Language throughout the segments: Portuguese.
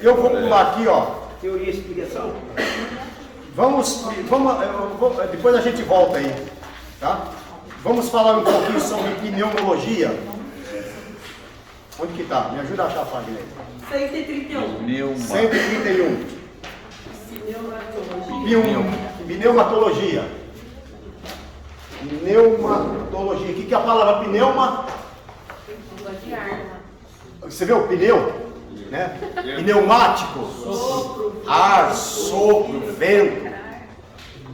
Eu vou pular aqui, ó. Teoria e explicação. Depois a gente volta aí, tá? Vamos falar um pouquinho sobre pneumologia. Onde que tá? Me ajuda a achar a página aí. 131. 131. Pneumatologia. Pneumatologia. O que é a palavra pneuma? De arma. Você vê o pneu? Né? Pneumático. Ar, sopro, vento.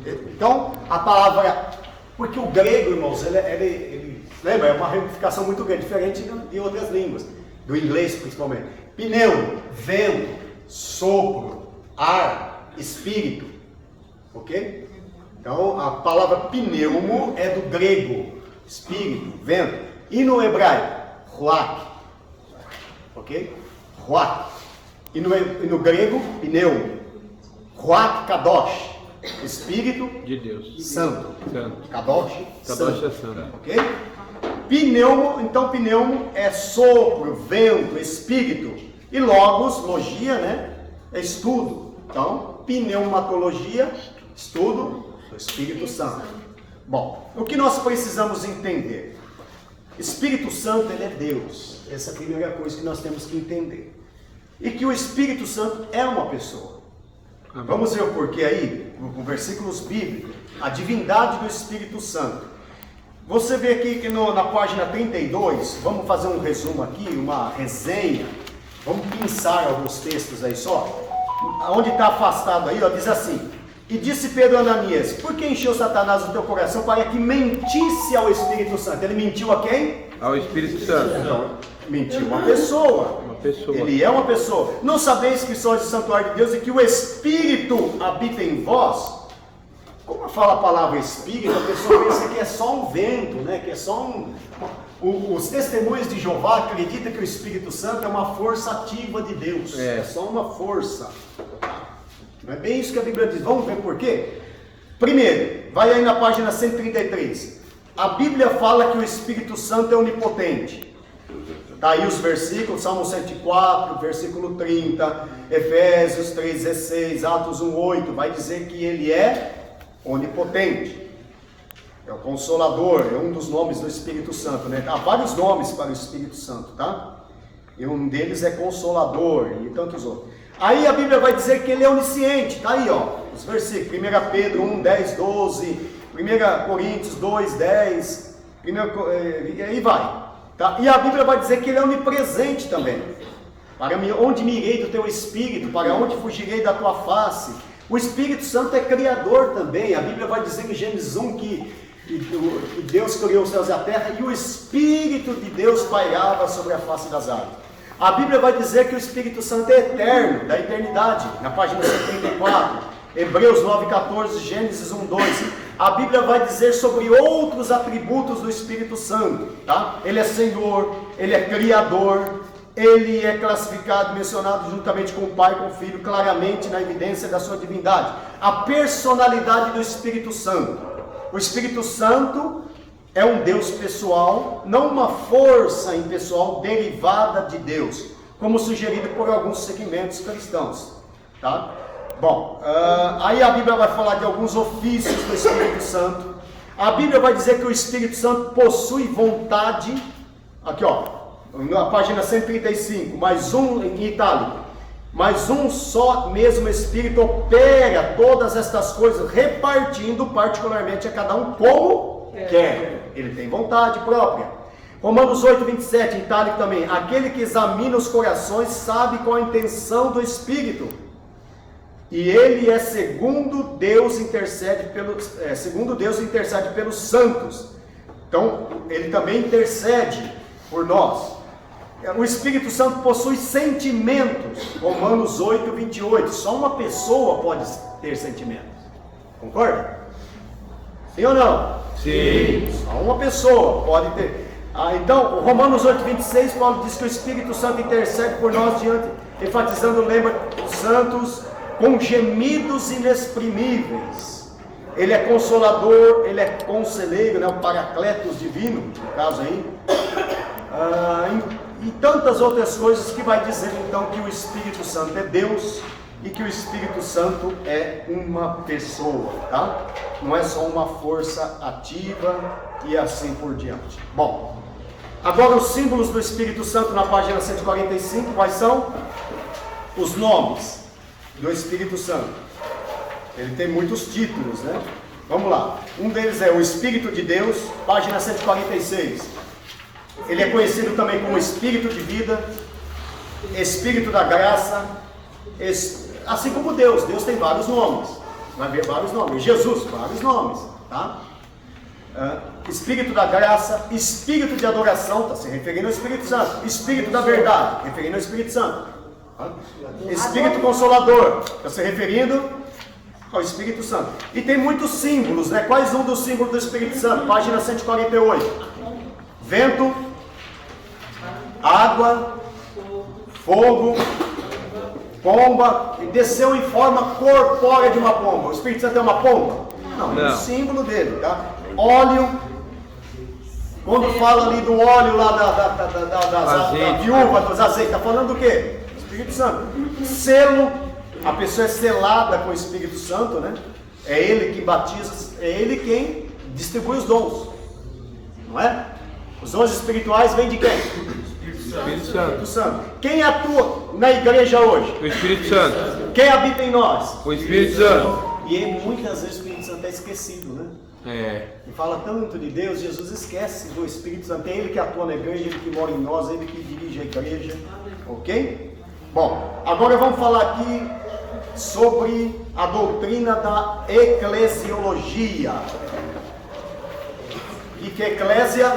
Então, a palavra... Porque o grego, irmãos, ele lembra? É uma ramificação muito grande, diferente de outras línguas. Do inglês, principalmente. Pneu, vento, sopro, ar, espírito. Ok? Então, a palavra pneumo é do grego. Espírito, vento. E no hebraico? Ruach. Ok? Ruach. E no grego, pneu. Ruach kadosh. Espírito de Deus. Santo. Kadosh é santo. santo. Ok? Pneumo, então pneumo é sopro, vento, espírito. E logos, logia, né? É estudo. Então, pneumatologia, estudo do Espírito Santo. Bom, o que nós precisamos entender? Espírito Santo, ele é Deus. Essa é a primeira coisa que nós temos que entender. E que o Espírito Santo é uma pessoa. Amém. Vamos ver o porquê aí, com versículos bíblicos. A divindade do Espírito Santo. Você vê aqui que na página 32, vamos fazer um resumo aqui, uma resenha. Vamos pensar alguns textos aí só. Onde está afastado aí, ó, diz assim: e disse Pedro a Ananias: por que encheu Satanás o teu coração para que mentisse ao Espírito Santo? Ele mentiu a quem? Ao Espírito Santo. Então, mentiu uma pessoa. Uma pessoa. Ele é uma pessoa. Não sabeis que sois o santuário de Deus e que o Espírito habita em vós? Como fala a palavra Espírito, a pessoa pensa que é só um vento, né? Que é só os testemunhos de Jeová acreditam que o Espírito Santo é uma força ativa de Deus. É só uma força. Não é bem isso que a Bíblia diz. Vamos ver por quê? Primeiro, vai aí na página 133. A Bíblia fala que o Espírito Santo é onipotente. Está aí os versículos, Salmo 104, versículo 30, Efésios 3,16, Atos 1,8. Vai dizer que ele é onipotente. É o Consolador, é um dos nomes do Espírito Santo, né? Há vários nomes para o Espírito Santo, tá? E um deles é Consolador e tantos outros. Aí a Bíblia vai dizer que ele é onisciente, tá aí, ó, os versículos, 1 Pedro 1, 10, 12, 1 Coríntios 2, 10, e aí vai, tá? E a Bíblia vai dizer que ele é onipresente também. Para mim, onde me irei do teu Espírito, para onde fugirei da tua face? O Espírito Santo é criador também. A Bíblia vai dizer em Gênesis 1 que Deus criou os céus e a terra e o Espírito de Deus pairava sobre a face das águas. A Bíblia vai dizer que o Espírito Santo é eterno, da eternidade, na página 74, Hebreus 9,14, Gênesis 1,2. A Bíblia vai dizer sobre outros atributos do Espírito Santo, tá? Ele é Senhor, ele é Criador, ele é classificado, mencionado juntamente com o Pai e com o Filho, claramente na evidência da sua divindade. A personalidade do Espírito Santo. O Espírito Santo é um Deus pessoal, não uma força impessoal derivada de Deus, como sugerido por alguns segmentos cristãos, tá? Bom, aí a Bíblia vai falar de alguns ofícios do Espírito Santo. A Bíblia vai dizer que o Espírito Santo possui vontade, aqui ó, na página 135, mais um em itálico, mas um só mesmo Espírito opera todas estas coisas, repartindo particularmente a cada um como quer. Ele tem vontade própria. Romanos 8, 27, em itálico também. Aquele que examina os corações sabe qual a intenção do Espírito. E ele é segundo Deus intercede pelos santos. Então, ele também intercede por nós. O Espírito Santo possui sentimentos. Romanos 8, 28. Só uma pessoa pode ter sentimentos. Concorda? Sim ou não? Sim. Só uma pessoa pode ter. Então, Romanos 8, 26, Paulo diz que o Espírito Santo intercede por nós diante, enfatizando, lembra, os santos com gemidos inexprimíveis. Ele é consolador, ele é conselheiro, né, o paracletos divino, no caso aí. e tantas outras coisas que vai dizer então que o Espírito Santo é Deus e que o Espírito Santo é uma pessoa, tá? Não é só uma força ativa e assim por diante. Bom, agora os símbolos do Espírito Santo na página 145, quais são? Os nomes do Espírito Santo. Ele tem muitos títulos, né? Vamos lá. Um deles é o Espírito de Deus, página 146. Ele é conhecido também como Espírito de vida, Espírito da graça, assim como Deus. Deus tem vários nomes. Vai ver vários nomes. Jesus, vários nomes, tá? Espírito da graça, Espírito de adoração, está se referindo ao Espírito Santo. Espírito da verdade, referindo ao Espírito Santo. Espírito Consolador, está se referindo ao Espírito Santo. E tem muitos símbolos, né? Quais um dos símbolos do Espírito Santo? Página 148. Vento, água, fogo, pomba, e desceu em forma corpórea de uma pomba. O Espírito Santo é uma pomba? Não, é um símbolo dele, tá? Óleo, quando fala ali do óleo lá da viúva, dos azeites, está falando do quê? Espírito Santo. Selo, a pessoa é selada com o Espírito Santo, né? É ele que batiza, é ele quem distribui os dons, não é? Os dons espirituais vêm de quem? Espírito Santo. Quem atua na igreja hoje? O Espírito Santo. Quem habita em nós? O Espírito Santo. E muitas vezes o Espírito Santo é esquecido, né? E fala tanto de Deus, Jesus esquece do Espírito Santo. É ele que atua na igreja, ele que mora em nós, ele que dirige a igreja. Ok? Bom, agora vamos falar aqui sobre a doutrina da eclesiologia. E que eclésia?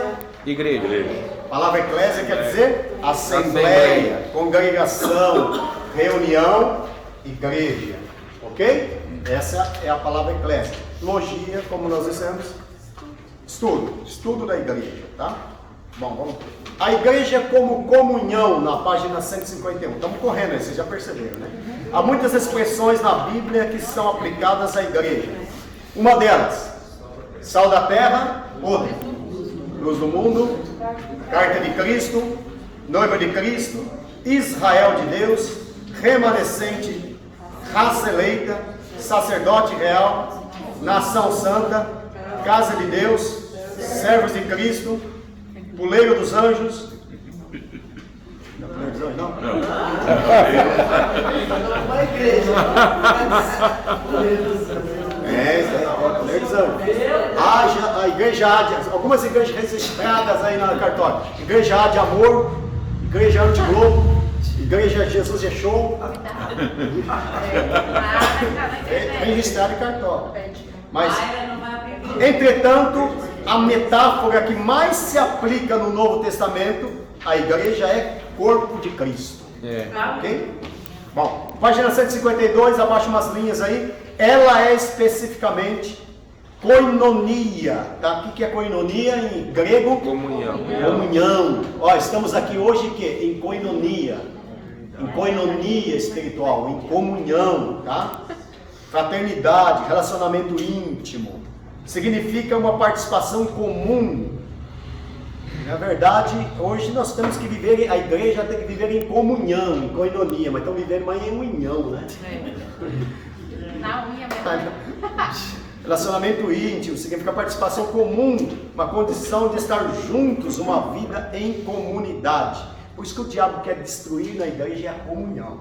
Igreja. A palavra eclésia quer dizer assembleia, congregação, reunião, igreja. Ok? Essa é a palavra eclésia. Logia, como nós dissemos, estudo da igreja, tá? Bom, vamos. A igreja como comunhão, na página 151. Estamos correndo aí, vocês já perceberam, né? Há muitas expressões na Bíblia que são aplicadas à igreja. Uma delas, sal da terra, outra, luz do mundo, carta de Cristo, noiva de Cristo, Israel de Deus, remanescente, raça eleita, sacerdote real, nação santa, casa de Deus, servos de Cristo, puleiro dos anjos. Não, puleiro dos anjos, não? Uma igreja. Puleiro dos anjos. Puleiro dos anjos. A igreja Ade, algumas igrejas registradas aí na cartório. Igreja Ade Amor, igreja Antiglobo, igreja Jesus é Show. Registrado em cartório. Mas, entretanto, a metáfora que mais se aplica no Novo Testamento, a igreja é corpo de Cristo. Ok? Bom, página 152, abaixo umas linhas aí. Ela é especificamente koinonia, tá? O que é koinonia em grego? Comunhão. Ó, estamos aqui hoje em koinonia. Em koinonia espiritual, em comunhão, tá? Fraternidade, relacionamento íntimo. Significa uma participação comum. Na verdade, hoje nós temos que viver, a igreja tem que viver em comunhão, em koinonia, mas estamos vivendo mais em união, né? Na unha mesmo. Relacionamento íntimo significa participação comum, uma condição de estar juntos, uma vida em comunidade. Por isso que o diabo quer destruir na igreja a comunhão.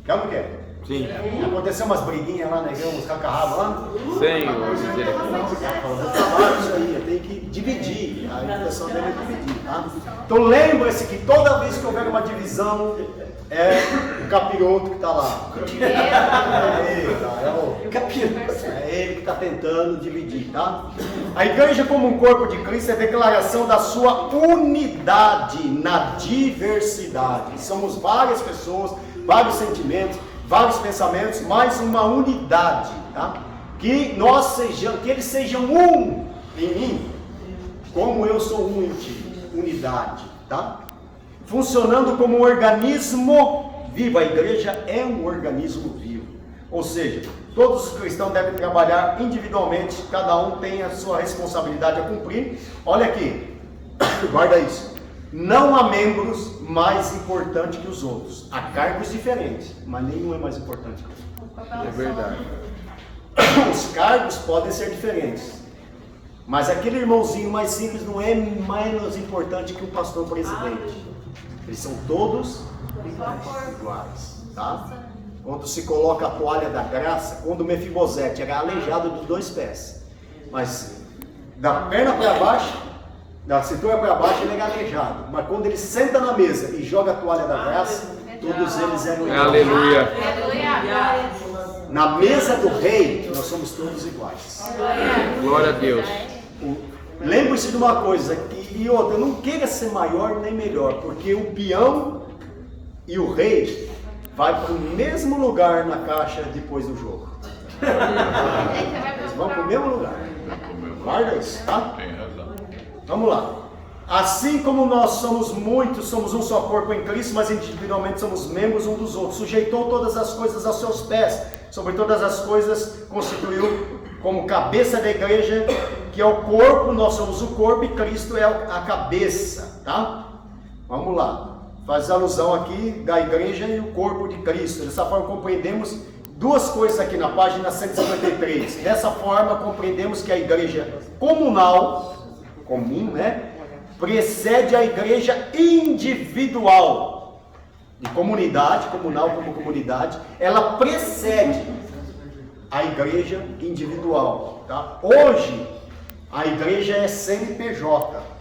Quer ou não quer? Sim. Aconteceu umas briguinhas lá na igreja, uns cacarrabos lá. Senhor, Eu trabalho isso aí, eu tenho que dividir. A intenção dele é dividir, tá? Então lembre-se que toda vez que houver uma divisão, é o capiroto que está lá. É ele que está tentando dividir, tá? A igreja como um corpo de Cristo é a declaração da sua unidade na diversidade. Somos várias pessoas, vários sentimentos, vários pensamentos, mas uma unidade, tá? Que eles sejam um em mim, como eu sou um em ti. Unidade, tá? Funcionando como um organismo vivo. A igreja é um organismo vivo. Ou seja, todos os cristãos devem trabalhar individualmente, cada um tem a sua responsabilidade a cumprir. Olha aqui, guarda isso. Não há membros mais importantes que os outros. Há cargos diferentes, mas nenhum é mais importante que o outro. É verdade. Os cargos podem ser diferentes, mas aquele irmãozinho mais simples não é menos importante que um pastor presidente. Eles são todos iguais, tá? Quando se coloca a toalha da graça, quando Mefibosete era aleijado dos 2 pés, mas da perna para baixo, da cintura para baixo ele era aleijado, mas quando ele senta na mesa e joga a toalha da graça, todos eles eram iguais. Aleluia. Na mesa do rei, nós somos todos iguais. Glória a Deus. Lembre-se de uma coisa, e outra, não queira ser maior nem melhor, porque o peão e o rei vai para o mesmo lugar na caixa depois do jogo. Eles vão para o mesmo lugar. Guarda isso, tá? Tem razão. Vamos lá. Assim como nós somos muitos, somos um só corpo em Cristo, mas individualmente somos membros um dos outros. Sujeitou todas as coisas aos seus pés, sobre todas as coisas constituiu como cabeça da igreja, que é o corpo. Nós somos o corpo e Cristo é a cabeça, tá? Vamos lá. Faz alusão aqui da igreja e o corpo de Cristo. Dessa forma compreendemos duas coisas aqui na página 153. Dessa forma compreendemos que a igreja comunal, comum, né? Precede a igreja individual, de comunidade, comunal como comunidade, ela precede a igreja individual, tá? Hoje, a igreja é CNPJ.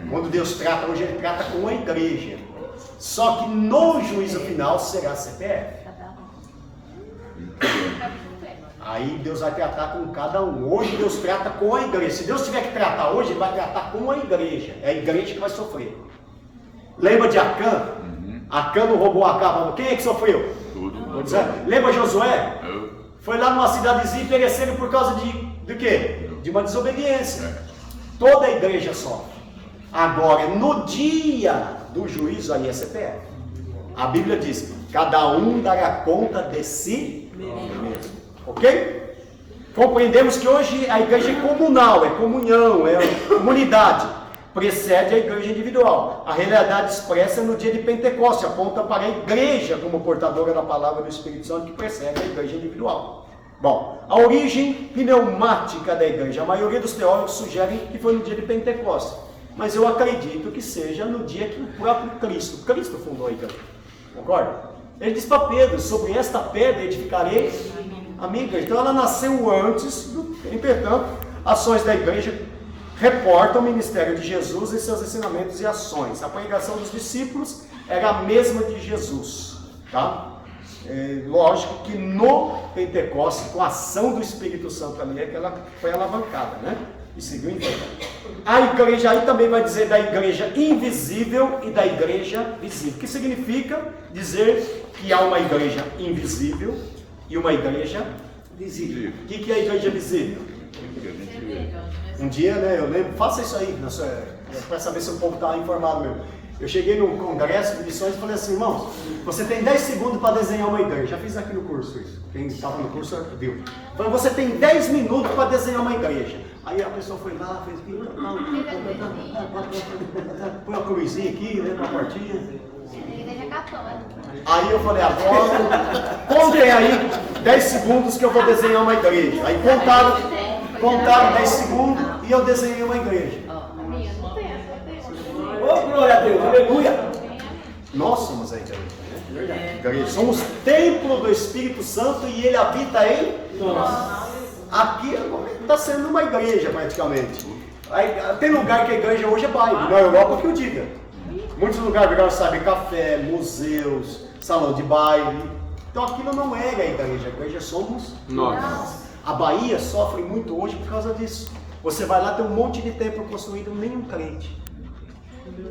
Quando Deus trata, hoje Ele trata com a igreja. Só que no juízo final será CPF. Aí Deus vai tratar com cada um. Hoje Deus trata com a igreja. Se Deus tiver que tratar hoje, Ele vai tratar com a igreja. É a igreja que vai sofrer. Lembra de Acã? Acã não roubou a capa. Quem é que sofreu? Tudo. Lembra Josué? Eu. Foi lá numa cidadezinha e pereceram por causa de quê? De uma desobediência. Toda a igreja sofre. Agora, no dia do juízo, aí é CPF. A Bíblia diz: cada um dará conta de si mesmo. Ok? Compreendemos que hoje a igreja é comunal, é comunhão, é comunidade. Precede a igreja individual. A realidade expressa no dia de Pentecostes aponta para a igreja como portadora da palavra do Espírito Santo, que precede a igreja individual. Bom, a origem pneumática da igreja, a maioria dos teólogos sugerem que foi no dia de Pentecostes. Mas eu acredito que seja no dia que o próprio Cristo fundou a igreja. Concorda? Ele diz para Pedro: sobre esta pedra edificarei a minha igreja. Então ela nasceu antes, entretanto, ações da igreja reportam o ministério de Jesus e seus ensinamentos e ações. A pregação dos discípulos era a mesma de Jesus, tá? Lógico que no Pentecostes, com a ação do Espírito Santo ali, é que ela foi alavancada, né? E seguiu em frente. A igreja aí também vai dizer da igreja invisível e da igreja visível, que significa dizer que há uma igreja invisível e uma igreja visível. O que é a igreja visível? Um dia, né, eu lembro, faça isso aí, para saber se o povo está informado mesmo. Eu cheguei num congresso de missões e falei assim: irmãos, você tem 10 segundos para desenhar uma igreja. Já fiz aqui no curso isso. Quem estava no curso viu. Falei: você tem 10 minutos para desenhar uma igreja. Aí a pessoa foi lá, fez aqui, põe uma cruzinha aqui, né, uma portinha. Aí eu falei: agora, contem aí 10 segundos que eu vou desenhar uma igreja. Aí contaram 10 segundos e eu desenhei uma igreja. Oh, glória a Deus, aleluia! Nós somos a igreja, né? Verdade. Somos templo do Espírito Santo e Ele habita em nós. Aqui está sendo uma igreja praticamente. Tem lugar que a igreja hoje é baile, na Europa que eu diga. Muitos lugares viraram, sabe, café, museus, salão de baile. Então aquilo não é a igreja somos nós. A Bahia sofre muito hoje por causa disso. Você vai lá, tem um monte de templo construído, nenhum crente.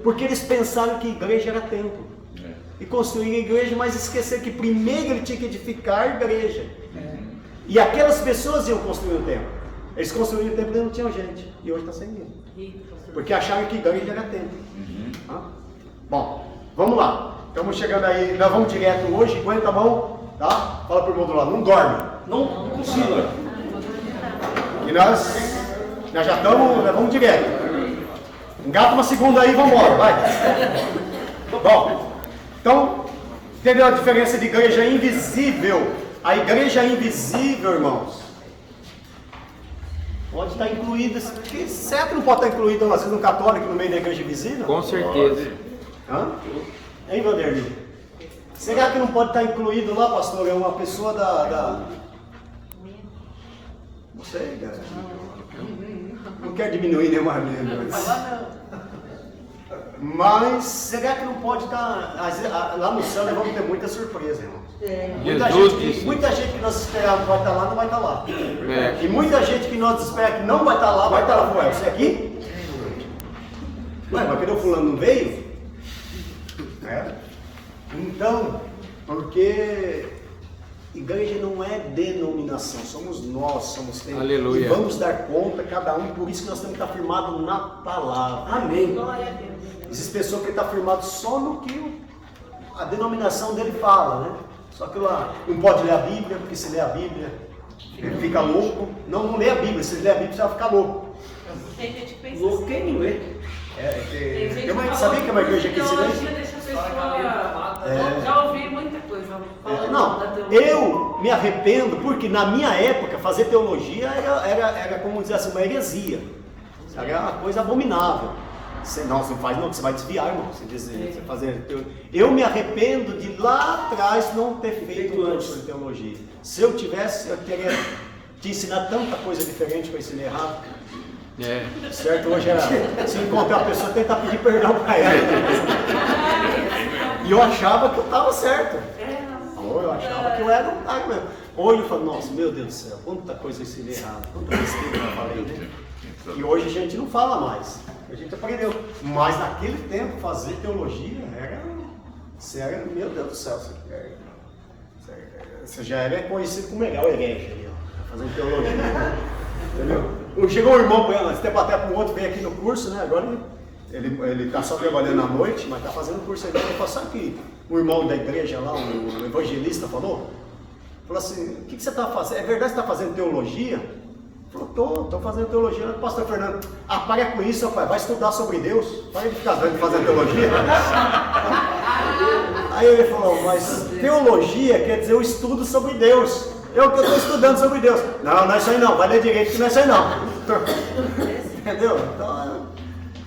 Porque eles pensaram que igreja era templo. E construíram a igreja, mas esqueceram que primeiro ele tinha que edificar a igreja. E aquelas pessoas iam construir o templo. Eles construíram o templo e não tinham gente. E hoje está sem ninguém. Porque acharam que igreja era templo. Bom, vamos lá. Estamos chegando aí, nós vamos direto hoje. Aguenta a mão, tá? Fala pro irmão do lado, não dorme. Não cochila. E nós já estamos, nós vamos direto. Engata uma segunda aí e vambora, vai. Bom, então, entendeu a diferença de igreja invisível? A igreja invisível, irmãos, pode estar incluída. Será que não pode estar incluído, às vezes, um católico no meio da igreja invisível? Com certeza. Hã? Hein, Vanderlei? Será que não pode estar incluído lá, pastor? É uma pessoa Não sei, cara. Não quero diminuir nenhuma argumento. Mas será que não pode estar. Lá no céu nós vamos ter muita surpresa, irmão. Muita gente que nós esperávamos vai estar lá, não vai estar lá. E muita gente que nós esperamos que não vai estar lá, vai estar lá. Ué, você aqui? Ué, mas cadê o fulano não veio? Então, porque igreja não é denominação, somos nós, somos templos. Aleluia. E vamos dar conta, cada um, por isso que nós temos que estar firmados na palavra. Amém. Glória a Deus. Existem pessoas que estão firmadas só no que a denominação dele fala, né? Só que lá não pode ler a Bíblia, porque se ler a Bíblia, ele fica louco. Não lê a Bíblia, se ler a Bíblia você vai ficar louco. Tem gente que pensa Louco assim. quem não lê? Sabia que é uma igreja aqui em silêncio? Deixa a pessoa. Já ouvi muita coisa falando Não, da teologia. eu me arrependo porque na minha época fazer teologia era como dizer assim, uma heresia. Era uma coisa abominável. Você não faz não, que você vai desviar, irmão. Você fazer teologia. Eu me arrependo de lá atrás não ter feito um curso de teologia. Se eu tivesse, eu teria te ensinado tanta coisa diferente que eu ensinei errado. Certo? Hoje era, se encontrar uma pessoa, tentar pedir perdão para ela. E eu achava que eu estava certo. Eu achava que eu era um cara mesmo. Hoje eu falo, nossa, meu Deus do céu, quanta coisa eu ensinei errado, quanta besteira eu falei, né? E hoje a gente não fala mais, a gente aprendeu. Mas naquele tempo, fazer teologia era meu Deus do céu, você já era conhecido como melhor herege ali, ó, fazendo teologia. Entendeu? Chegou um irmão, esse tempo até para um outro, veio aqui no curso, né? Agora ele está só trabalhando à noite, mas está fazendo curso aí. Ele falou, sabe que o irmão da igreja lá, o evangelista, falou assim, o que você está fazendo? É verdade que você está fazendo teologia? Ele falou, estou fazendo teologia. O pastor Fernando, para com isso, rapaz, vai estudar sobre Deus, para de ficar dando fazendo teologia. Aí ele falou, mas teologia quer dizer o estudo sobre Deus. Eu que estou estudando sobre Deus. Não é isso aí não, vai ler direito que não é isso aí não. Entendeu? Então,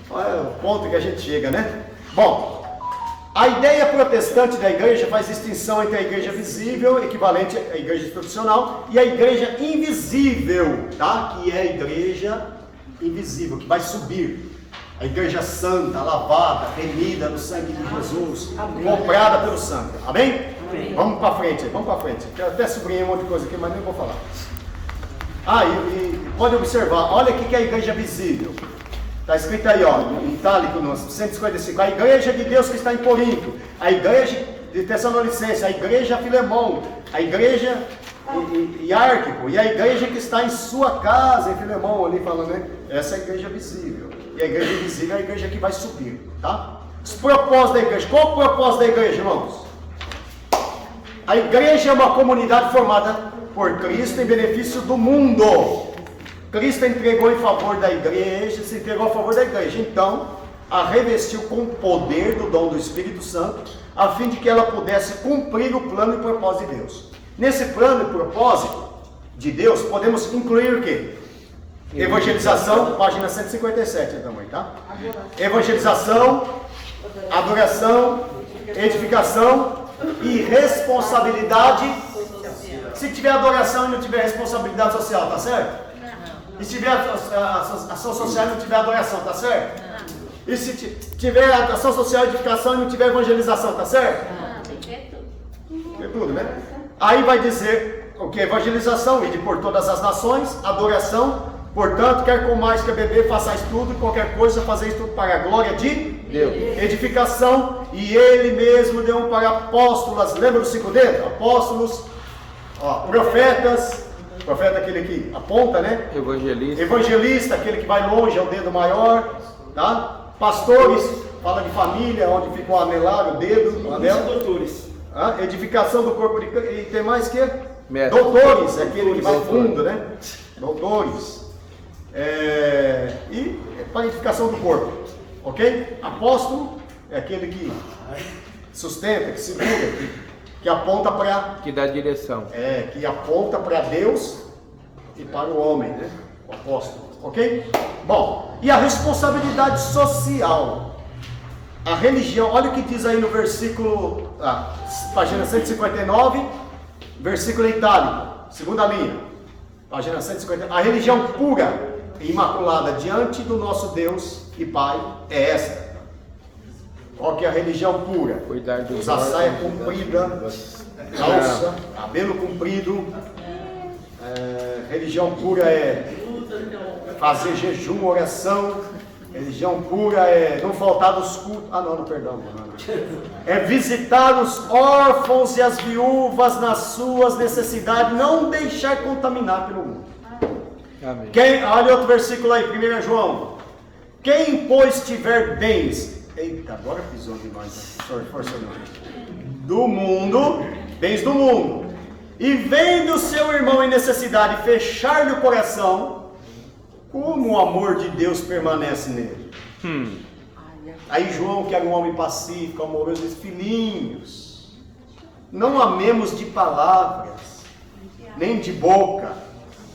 olha o ponto que a gente chega, né? Bom, a ideia protestante da igreja faz distinção entre a igreja visível, equivalente à igreja institucional, e a igreja invisível, tá? Que é a igreja invisível, que vai subir. A igreja santa, lavada, remida no sangue de Jesus, comprada pelo sangue. Amém? Vamos para frente, vamos para frente. Eu até sublinhei um monte de coisa aqui, mas nem vou falar. E pode observar, olha o que é a igreja visível. Está escrito aí, ó, em itálico, no 155. A igreja de Deus que está em Corinto, a igreja de Tessalonicenses, a igreja Filemão, a igreja Iárquico e a igreja que está em sua casa, em Filemão, ali falando, né? Essa é a igreja visível. E a igreja invisível é a igreja que vai subir, tá? Os propósitos da igreja. Qual o propósito da igreja, irmãos? A igreja é uma comunidade formada por Cristo em benefício do mundo. Cristo entregou em favor da igreja, se entregou a favor da igreja. Então, a revestiu com o poder do dom do Espírito Santo, a fim de que ela pudesse cumprir o plano e propósito de Deus. Nesse plano e propósito de Deus, podemos incluir o quê? Evangelização, página 157 também, tá? Evangelização, adoração, edificação e responsabilidade. Se tiver adoração e não tiver responsabilidade social, tá certo? E se tiver ação social e não tiver adoração, tá certo? E se tiver ação social, edificação e não tiver evangelização, tá certo? Tem que ter tudo. É tudo, né? Aí vai dizer o que? Evangelização, ide por todas as nações, adoração, portanto, quer comais, quer beber, façais tudo, qualquer coisa, fazeis tudo para a glória de Deus. Edificação, e ele mesmo deu para apóstolos, lembra dos 5 dedos? Apóstolos, profetas, profeta é aquele que aponta, né? Evangelista, aquele que vai longe, é o dedo maior, tá? Pastores, fala de família, onde fica o anelar, o dedo, o anel. Doutores. Edificação do corpo de Cristo, e tem mais que? Doutores, é aquele que vai fundo, né? Doutores. E para a edificação do corpo. Ok? Apóstolo é aquele que sustenta, que segura, que aponta para... Que dá direção. que aponta para Deus e para o homem, né? O apóstolo. Ok? Bom, e a responsabilidade social. A religião, olha o que diz aí no versículo, página 159, versículo itálico, segunda linha, página 159. A religião pura e imaculada diante do nosso Deus e Pai é esta. Qual que é a religião pura? Cuidar dos Usar saia órgãos, comprida, calça, cabelo comprido. Religião pura é fazer jejum, oração. Religião pura é não faltar dos cultos. Perdão. É visitar os órfãos e as viúvas nas suas necessidades, não deixar contaminar pelo mundo. Amém. Olha outro versículo aí, 1 João. Quem, pois, tiver bens, eita, agora pisou de nós, força do mundo, bens do mundo, e vendo seu irmão em necessidade fechar-lhe o coração, como o amor de Deus permanece nele? Aí João, que era um homem pacífico, amoroso, diz: filhinhos, não amemos de palavras, nem de boca,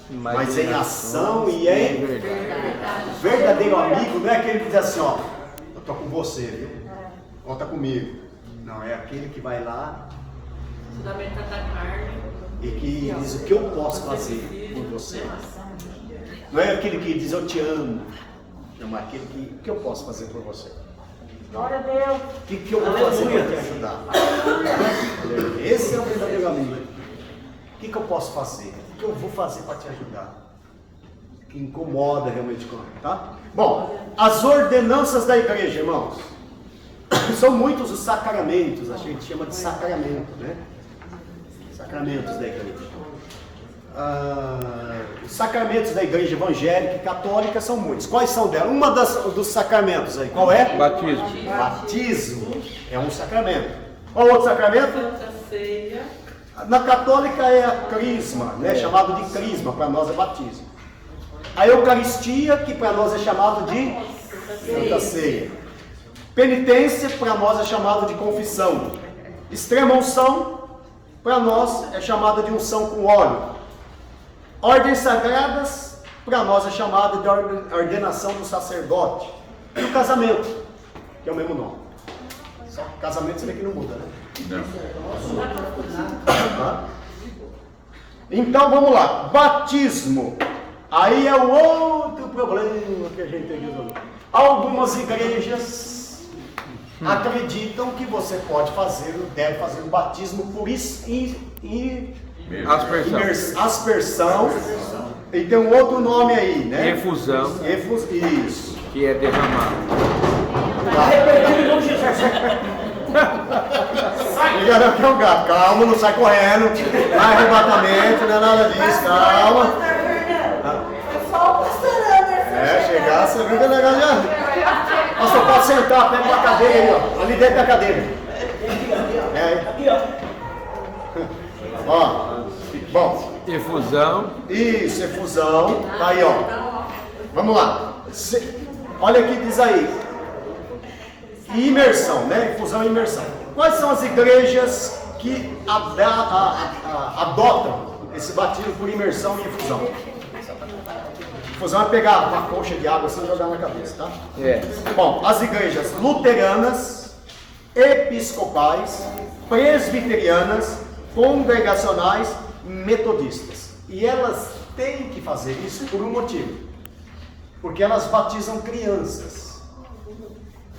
mas em ação e em verdade. Verdadeiro amigo não é aquele que diz assim, ó, eu tô com você, viu? Conta comigo. Não, é aquele que vai lá Fundamental da carne. e que diz o que eu posso fazer por você. Não é aquele que diz eu te amo. Não, é aquele que o que eu posso fazer por você. Glória a Deus. O que eu vou fazer para te ajudar? Esse é o verdadeiro amigo. O que eu posso fazer? O que eu vou fazer para te ajudar? Que incomoda realmente comigo, tá? Bom, as ordenanças da igreja, irmãos. São muitos os sacramentos, a gente chama de sacramento, né? Sacramentos da igreja. Os sacramentos da igreja evangélica e católica são muitos. Quais são delas? Uma dos sacramentos aí, qual é? Batismo. Batismo é um sacramento. Qual outro sacramento? Santa Ceia. Na católica é a crisma, né? Chamado de crisma, para nós é batismo. A Eucaristia, que para nós é chamado de Santa Ceia. Penitência, para nós é chamado de confissão. Extrema unção, para nós é chamada de unção com óleo. Ordens sagradas, para nós é chamada de ordenação do sacerdote. E o casamento, que é o mesmo nome. Só casamento você vê que não muda, né? Não. Então vamos lá, batismo. Aí é o outro problema que a gente tem que resolver. Algumas igrejas acreditam que você pode fazer, deve fazer o batismo por aspersão. E tem um outro nome aí, né? Efusão. Isso. Que é derramado. Arrependido em nome de Jesus. Liga que é um gato, calma, não sai correndo, não é arrebatamento, não é nada disso, calma. Chegar, você viu que é legal já. Você pode sentar, pega uma cadeira aí, ó. Ali dentro da cadeira. Aqui, ó. Ó, bom. Efusão. Isso, efusão. Tá aí, ó. Vamos lá. Olha aqui, diz aí. Imersão, né? Efusão e imersão. Quais são as igrejas que adotam esse batismo por imersão e efusão? Efusão é pegar uma concha de água assim e jogar na cabeça, tá? Bom, as igrejas luteranas, episcopais, presbiterianas, congregacionais, metodistas. E elas têm que fazer isso por um motivo. Porque elas batizam crianças.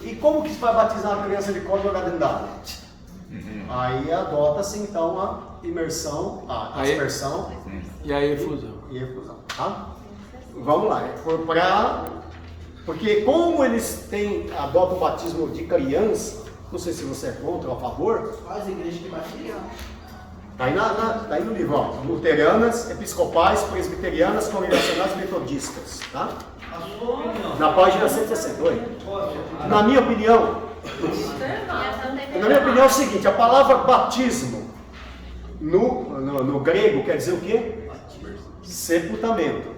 E como que se vai batizar uma criança de cor jogar dentro da água? Aí adota-se então a imersão, a aspersão E a efusão. e efusão, tá? Vamos lá, porque como eles adotam o batismo de criança, não sei se você é contra ou a favor. Quais igrejas que batizam? Tá aí no livro, ó. Luteranas, episcopais, presbiterianas, congregacionais, metodistas, tá? Na página 168. Na minha opinião é o seguinte, a palavra batismo no grego quer dizer o quê? Sepultamento.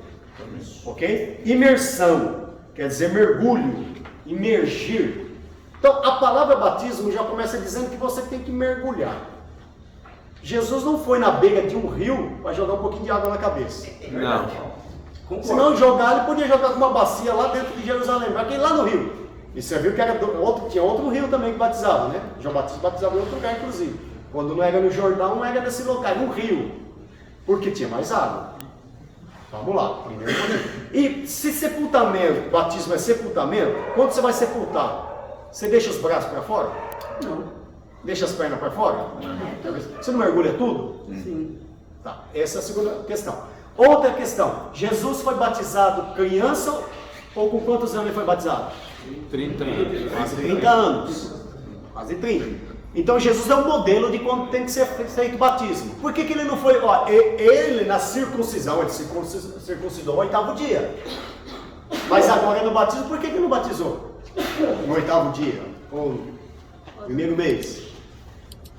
Ok? Imersão quer dizer mergulho. imergir. Então, a palavra batismo já começa dizendo que você tem que mergulhar. Jesus não foi na beira de um rio para jogar um pouquinho de água na cabeça. Não. Se não jogar, ele podia jogar com uma bacia lá dentro de Jerusalém, para quem lá no rio. E você viu que tinha outro rio também que batizava, né? João Batista batizava em outro lugar, inclusive. Quando não era no Jordão, não era nesse local, era um rio. Porque tinha mais água. Vamos lá. Primeiro. E se sepultamento, batismo é sepultamento, quando você vai sepultar, você deixa os braços para fora? Não. Deixa as pernas para fora? Você não mergulha tudo? Sim. Tá. Essa é a segunda questão. Outra questão. Jesus foi batizado criança ou com quantos anos ele foi batizado? 30 anos. Quase 30 anos. Quase 30. Então Jesus é um modelo de como tem que ser feito o batismo. Por que ele não foi? Ó, ele na circuncisão, ele circuncidou no 8º dia. Mas agora no batismo, por que ele não batizou? No 8º dia, ou no primeiro mês.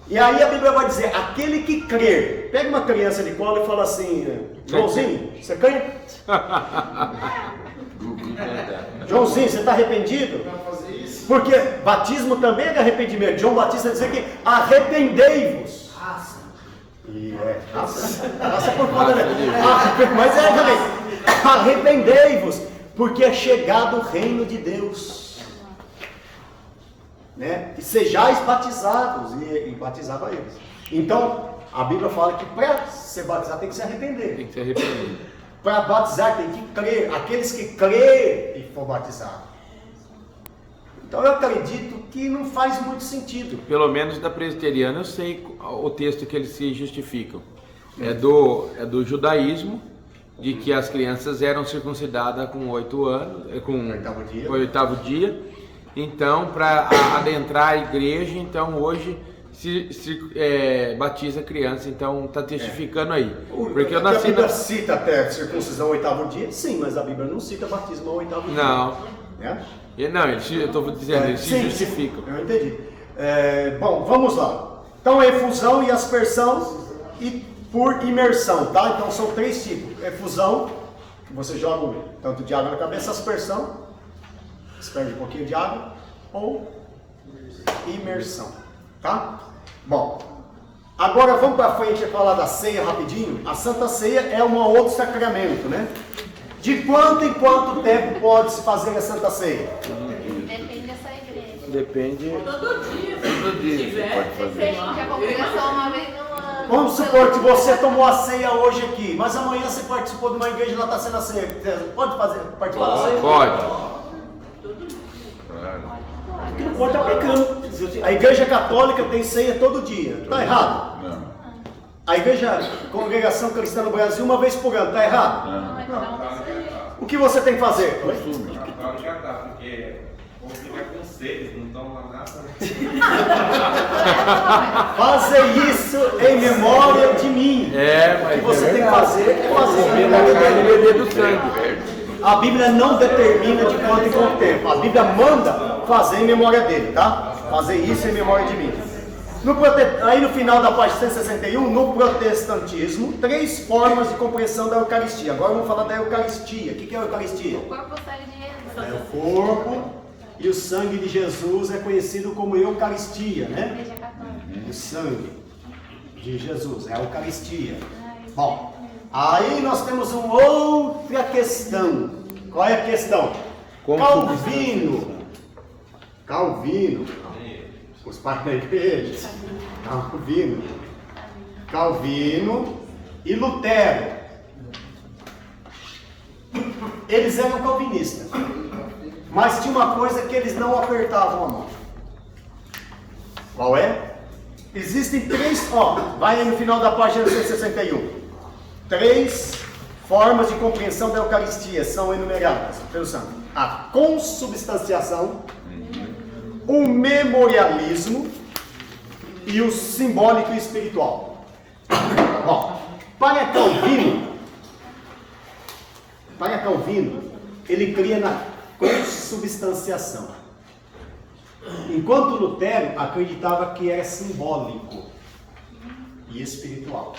E aí a Bíblia vai dizer, aquele que crer, pega uma criança de colo e fala assim, Joãozinho, você canha? Joãozinho, você está arrependido? Porque batismo também é de arrependimento. João Batista diz que arrependei-vos. E raça por conta mas é também. Arrependei-vos, porque é chegado o reino de Deus. Né? E sejais batizados. E batizava eles. Então, a Bíblia fala que para ser batizado tem que se arrepender. Tem que se arrepender. Para batizar tem que crer. Aqueles que crerem e for batizado. Então eu acredito que não faz muito sentido. Pelo menos da presbiteriana eu sei o texto que eles se justificam. É do judaísmo, de que as crianças eram circuncidadas com 8 anos, com o 8º dia. Então, para adentrar a igreja, então hoje se batiza a criança. Então está testificando aí. Porque eu nasci a Bíblia cita até circuncisão 8º dia, sim, mas a Bíblia não cita batismo ao 8º dia. Não. Né? Não, eu estou dizendo, eles se justificam. Eu entendi. Bom, vamos lá. Então, efusão e aspersão e por imersão, tá? Então, são 3 tipos. Efusão, que você joga um tanto de água na cabeça, aspersão, asperge um pouquinho de água, ou imersão, tá? Bom, agora vamos para frente e falar da ceia rapidinho. A Santa Ceia é um outro sacramento, né? De quanto em quanto tempo pode se fazer a Santa Ceia? Depende dessa igreja. Depende. Todo dia. Pode fazer. Depende, a congregação uma vez no ano. Vamos supor que você tomou a ceia hoje aqui, mas amanhã você participou de uma igreja e lá está sendo a ceia. Pode participar da ceia? Pode. Porque não pode estar pecando. A igreja católica tem ceia todo dia. Está errado? Não. A igreja, congregação cristã no Brasil, uma vez por ano. Está errado? Não, é cada um da sua igreja. O que você tem que fazer? Agora já tá, porque o povo fica com sede, não toma nada. Fazer isso em memória de mim. Mas O que você é tem que verdade. fazer é fazer em Comer memória da carne e de mim. beber do sangue. A Bíblia não determina de quanto em quanto tempo. A Bíblia manda fazer em memória dele, tá? Fazer isso em memória de mim. Aí no final da página 161, no protestantismo, 3 formas de compreensão da Eucaristia. Agora vamos falar da Eucaristia. O que é a Eucaristia? O corpo sangue de Jesus. É o corpo e o sangue de Jesus é conhecido como Eucaristia, né? Igreja católica. O sangue de Jesus é a Eucaristia. Bom, aí nós temos uma outra questão. Qual é a questão? Calvino. Os pais da igreja. Calvino e Lutero. Eles eram calvinistas. Mas tinha uma coisa que eles não apertavam a mão. Qual é? Existem 3, vai aí no final da página 161. 3 formas de compreensão da Eucaristia são enumeradas pelo santo. A consubstanciação, o memorialismo e o simbólico e espiritual. Bom, para Calvino, ele cria na consubstanciação. Enquanto Lutero acreditava que era simbólico e espiritual.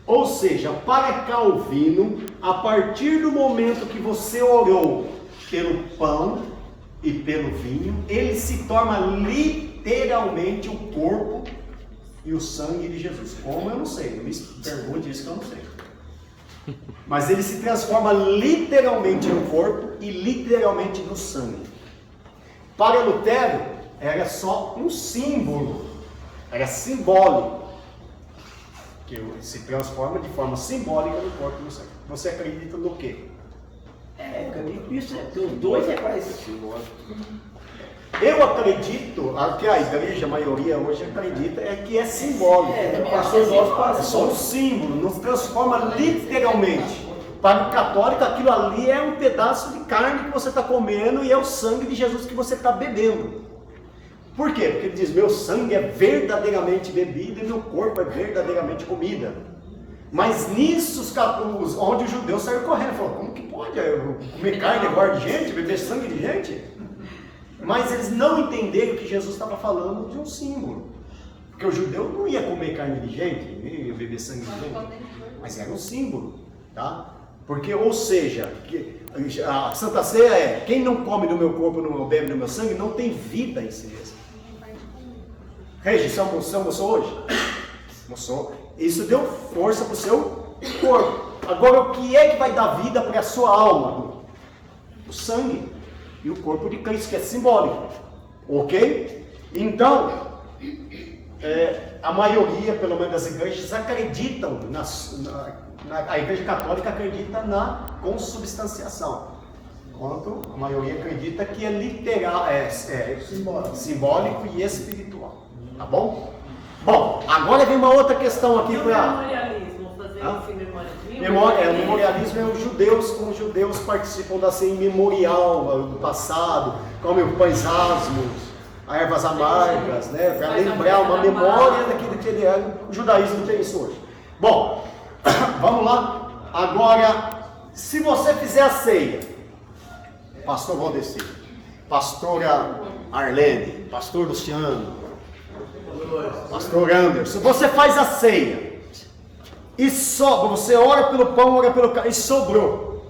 Ou seja, para Calvino, a partir do momento que você orou pelo pão e pelo vinho, ele se torna literalmente o corpo e o sangue de Jesus. Como eu não sei, não me pergunte isso que eu não sei. Mas ele se transforma literalmente no corpo e literalmente no sangue. Para Lutero, era só um símbolo, era simbólico, que se transforma de forma simbólica no corpo e no sangue. Você acredita no quê? Eu acredito nisso, os dois é parecido. Eu acredito, que a igreja, a maioria hoje acredita, é que é simbólico. O pastor nosso É só um símbolo, não se transforma literalmente. Para o católico, aquilo ali é um pedaço de carne que você está comendo e é o sangue de Jesus que você está bebendo. Por quê? Porque ele diz, meu sangue é verdadeiramente bebida e meu corpo é verdadeiramente comida. Mas nisso, onde os judeus saíram correndo, falaram, como que pode comer carne agora de gente, beber sangue de gente? Mas eles não entenderam que Jesus estava falando de um símbolo. Porque o judeu não ia comer carne de gente, nem ia beber sangue de gente. Mas era um símbolo, tá? Porque, ou seja, a Santa Ceia é, quem não come do meu corpo, não bebe do meu sangue, não tem vida em si mesmo. Regi, você almoçou hoje? Almoçou. Isso deu força para o seu corpo. Agora, o que é que vai dar vida para a sua alma? O sangue e o corpo de Cristo, que é simbólico. Ok? Então, a maioria, pelo menos das igrejas, acreditam, a igreja católica acredita na consubstanciação. Enquanto a maioria acredita que é literal, simbólico e espiritual. Tá bom? Bom, agora vem uma outra questão aqui para... memorialismo, fazer esse memorialismo. O memorialismo é os judeus, como os judeus participam da ceia memorial do passado, comem pães asmos, ervas amargas, né? Para lembrar uma memória daquilo que ele era. O judaísmo tem isso hoje. Bom, vamos lá. Agora, se você fizer a ceia, pastor Valdeci, pastora Arlene, pastor Luciano, pastor Anderson, você faz a ceia e sobra, você ora pelo pão, ora pelo carne, e sobrou.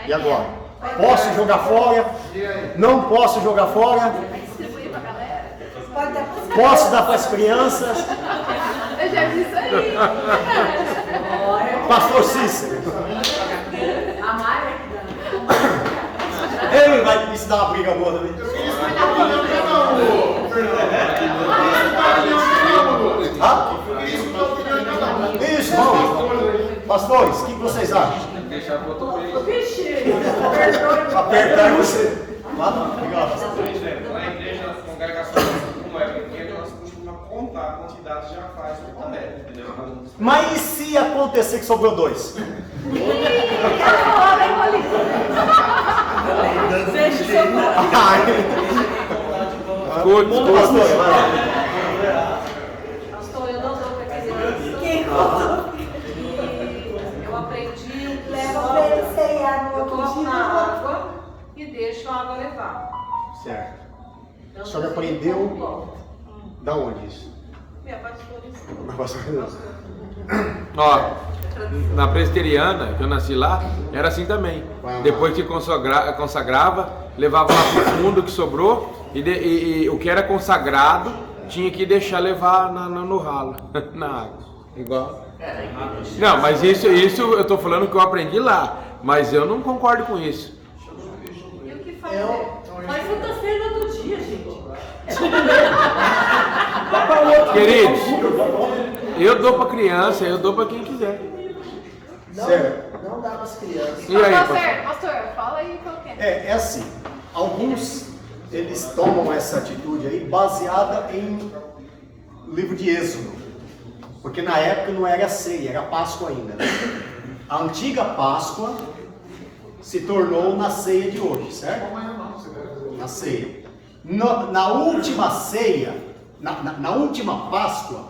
E agora? Posso jogar fora? Não posso jogar fora? Distribuir pra galera. Posso dar para as crianças? Eu já vi isso aí. Pastor Cícero. A Mari que dá. Ele vai isso dar uma briga boa também. Isso, vamos. Pastores, o que vocês acham? Deixar para outro período. Vixe! Apertar você. Obrigado. Lá na igreja, nas congregações, como é pequeno, nós costumamos contar a quantidade já faz o panela, entendeu? Mas e se acontecer que sobrou 2? Deixa o seu Pastor, vai lá. Pastor, eu não dou para criança. Eu aprendi eu coloco na água e deixo a água levar. Certo. Eu A senhora não sei aprendeu como. da onde isso? Minha pastora ensinou. Ó, na presbiteriana, que eu nasci lá, era assim também. Depois que consagrava, levava lá pro fundo que sobrou e o que era consagrado tinha que deixar levar no ralo, na água. Igual. Não, mas isso eu tô falando que eu aprendi lá, mas eu não concordo com isso. E o que fazer? Mas sexta-feira do dia, gente. Queridos, eu dou pra criança, eu dou pra quem quiser. Não dá para as crianças. E aí, Pastor, fala aí qual que é. É assim, alguns eles tomam essa atitude aí baseada em livro de Êxodo, porque na época não era ceia, era Páscoa ainda, né? A antiga Páscoa se tornou na ceia de hoje, certo? Na ceia. Na última ceia, na última Páscoa,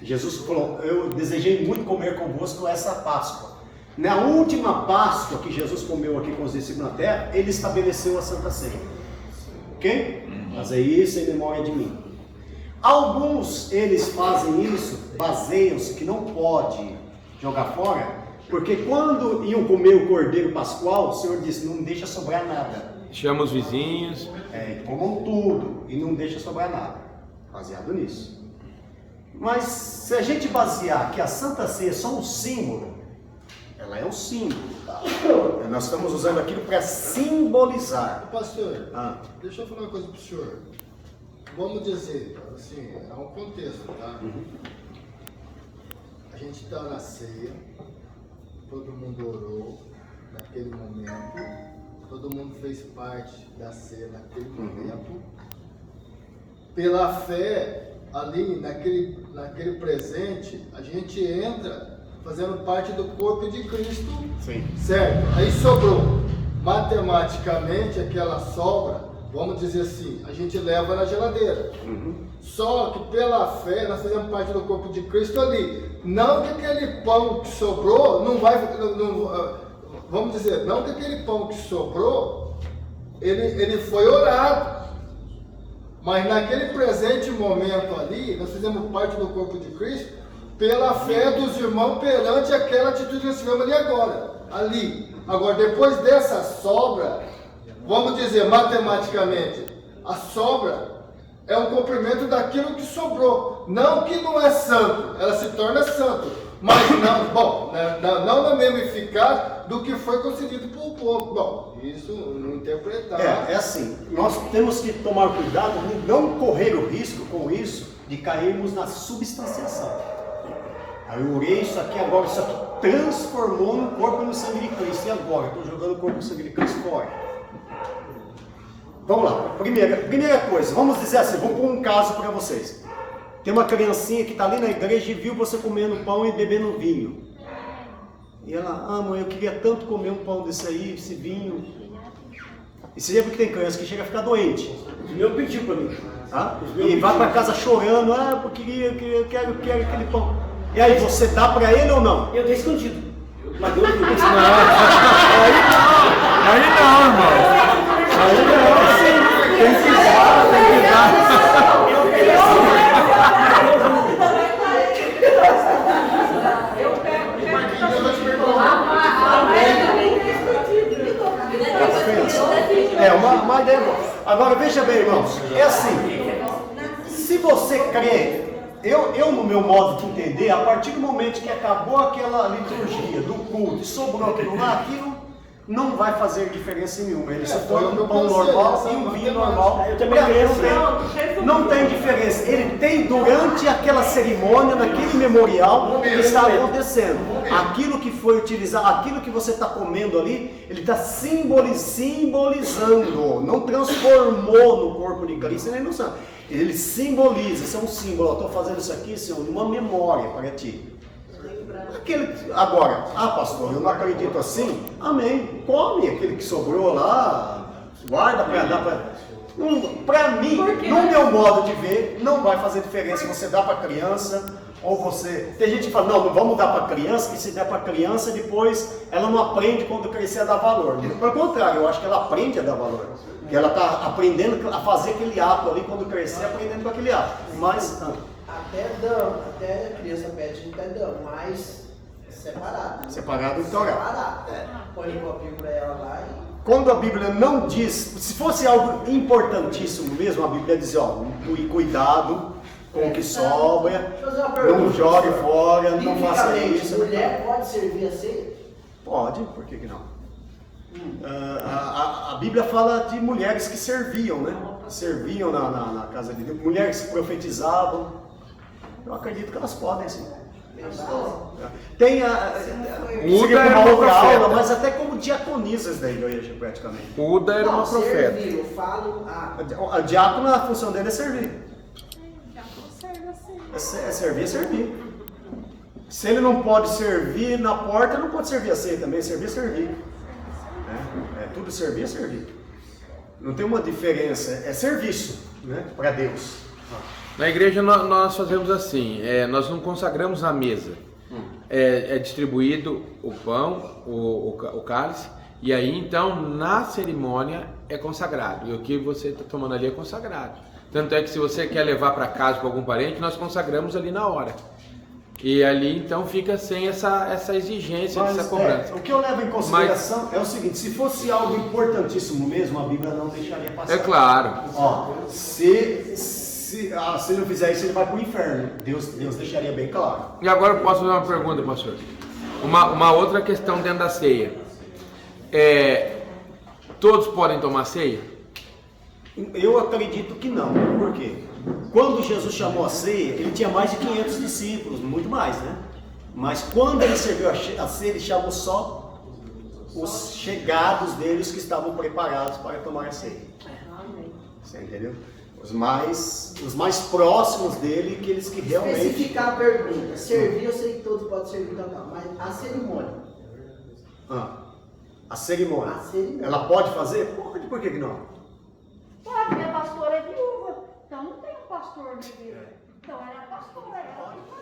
Jesus falou, eu desejei muito comer convosco essa Páscoa. Na última Páscoa que Jesus comeu aqui com os discípulos na terra, ele estabeleceu a Santa Ceia. Ok? Fazer isso em memória de mim. Alguns, eles fazem isso, baseiam-se que não pode jogar fora, Porque quando iam comer o cordeiro pascual, o Senhor disse, não deixa sobrar nada. Chama os vizinhos. Comam tudo e não deixa sobrar nada. Baseado nisso. Mas se a gente basear que a Santa Ceia é só um símbolo, ela é um símbolo, tá? Nós estamos usando aquilo para simbolizar. Pastor, deixa eu falar uma coisa para o senhor. Vamos dizer, assim, é um contexto, tá? A gente está na ceia, todo mundo orou naquele momento, todo mundo fez parte da ceia naquele momento. Pela fé, ali naquele presente, a gente entra fazendo parte do corpo de Cristo. Sim. Certo? Aí sobrou. Matematicamente, aquela sobra, vamos dizer assim, a gente leva na geladeira. Só que pela fé, nós fazemos parte do corpo de Cristo ali. Não que aquele pão que sobrou, vamos dizer, não que aquele pão que sobrou, ele foi orado. Mas naquele presente momento ali, nós fizemos parte do corpo de Cristo pela fé dos irmãos perante aquela atitude que nós tivemos ali agora. Agora, depois dessa sobra, vamos dizer matematicamente, a sobra é um cumprimento daquilo que sobrou. Não que não é santo, ela se torna santo. Mas não na mesma eficácia do que foi concedido para o povo. Bom, isso não interpretar. É assim, nós temos que tomar cuidado de não correr o risco com isso de cairmos na substanciação. Eu orei isso aqui agora, isso aqui transformou no corpo e no sangue de Cristo. E agora? Estou jogando o corpo e o sangue de Cristo fora. Vamos lá, primeira coisa, vamos dizer assim, vou pôr um caso para vocês. Tem uma criancinha que está ali na igreja e viu você comendo pão e bebendo vinho. E ela, mãe, eu queria tanto comer um pão desse aí, esse vinho. E você lembra que tem criança que chega a ficar doente. O meu pediu para mim. E vai para casa chorando, eu quero aquele pão. E aí, você dá para ele ou não? Eu dei escondido. Mas eu Aí não, irmão. Aí não. Tem que dar, tem que dar. Uma ideia boa. Agora veja bem, irmãos, é assim, se você crê, eu no meu modo de entender, a partir do momento que acabou aquela liturgia do culto e sobrou aquilo lá, aquilo não vai fazer diferença nenhuma. Ele se torna um pão normal e um vinho normal. Eu também creio. Não tem diferença. Ele tem durante aquela cerimônia, naquele memorial que está acontecendo. Aquilo que foi utilizado, aquilo que você está comendo ali, ele está simbolizando. Não transformou no corpo de Cristo nem no sangue. Ele simboliza, isso é um símbolo. Eu estou fazendo isso aqui, Senhor, uma memória para ti. Agora, pastor, eu não acredito assim. Amém. Come aquele que sobrou lá, guarda para dar para. Para mim, no meu modo de ver, não vai fazer diferença se você dá para criança ou você. Tem gente que fala, não vamos dar para criança, que se der para criança, depois ela não aprende quando crescer a dar valor. Pelo contrário, eu acho que ela aprende a dar valor. Porque ela está aprendendo a fazer aquele ato ali, quando crescer, aprendendo com aquele ato. Mas. Até damos, até a criança pede, a gente até damos, mas separado. Né? Separado do orar. Separado. Põe um copinho para ela lá e. Quando a Bíblia não diz, se fosse algo importantíssimo mesmo, a Bíblia diz, cuidado com o que sobra, não jogue fora, não faça isso. Mulher pode servir assim? Pode, por que não? A Bíblia fala de mulheres que serviam, né? Serviam na casa de Deus, mulheres que profetizavam. Eu acredito que elas podem, sim. Tem Uda era uma profeta, mas até como diaconisas da igreja, praticamente. Uda era uma profeta. Servir, eu falo. A diácona, a função dele é servir. É servir. Se ele não pode servir na porta, não pode servir a ceia também. Servir. Tudo servir. Não tem uma diferença. É serviço, né, para Deus. Na igreja nós fazemos assim, nós não consagramos a mesa. É distribuído o pão, o cálice, e aí então na cerimônia é consagrado. E o que você está tomando ali é consagrado. Tanto é que se você quer levar para casa para algum parente, nós consagramos ali na hora. E ali então fica sem essa exigência, Mas, essa cobrança. o que eu levo em consideração é o seguinte, se fosse algo importantíssimo mesmo, a Bíblia não deixaria passar. É claro. Ó, se ele não fizer isso, ele vai para o inferno. Deus deixaria bem claro. E agora eu posso fazer uma pergunta, pastor? Uma outra questão dentro da ceia. Todos podem tomar ceia? Eu acredito que não. Por quê? Quando Jesus chamou a ceia, ele tinha mais de 500 discípulos, muito mais, né? Mas quando ele serviu a ceia, ele chamou só os chegados deles que estavam preparados para tomar a ceia. Você entendeu? Os mais próximos dele, aqueles que realmente... Especificar a pergunta. Servir, eu sei que todos podem servir, então, mas a cerimônia. A cerimônia. A cerimônia. Ela pode fazer? Pode, por que não? Pode, minha pastora é viúva. Então não tem um pastor na igreja. Então ela é pastora. Ela pode fazer.